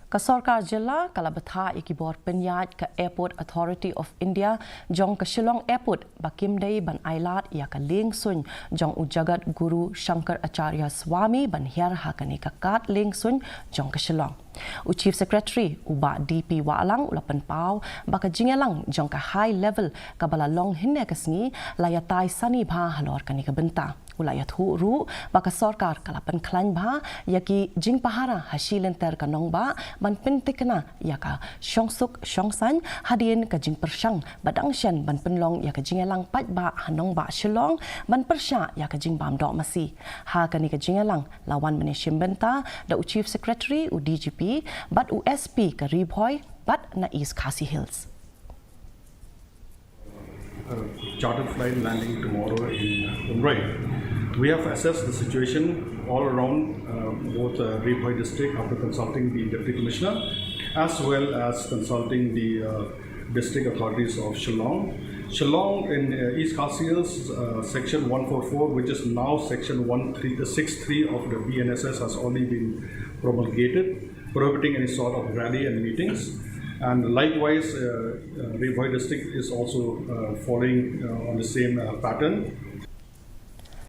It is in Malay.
Ka Sorkar Jylla kala Bthah ikibor penyat ke Airport Authority of India jong ke Shillong Airport bakim dai ban ailat ia ka Liengsuiñ jong ujagat guru Shankar Acharya Swami ban hiar hakani ka kat Liengsuiñ jong ke Shillong. Chief Secretary uba DP Waalang ulapan pau baka jingelang jong ka high level kabala long hinne kasngi layatai sani bha halor kani ka Bthah. Ulayat hu ru baka Sorkar kalapan klan bha yaki jing pahara hasilenter ka nong ba ban pentikna yaka syongsuk syongsan hadien ka jing persyang badang syan ban penlong yaka jingelang pat ba hanong ba Shillong ban persya yaka jing bam dok masi ha kani ka jingelang lawan menishim Bthah da Chief Secretary u DGP bat USP ka Ribhoy bat na East KHASI Hills. Chartered flight landing tomorrow in Mumbai. We have assessed the situation all around both Ribhoy district after consulting the Deputy Commissioner as well as consulting the district authorities of Shillong. Shillong in East KHASI Hills, section 144, which is now section 63 of the BNSS, has already been promulgated, prohibiting any sort of rally and meetings. And likewise, Ribhoy district is also following on the same pattern.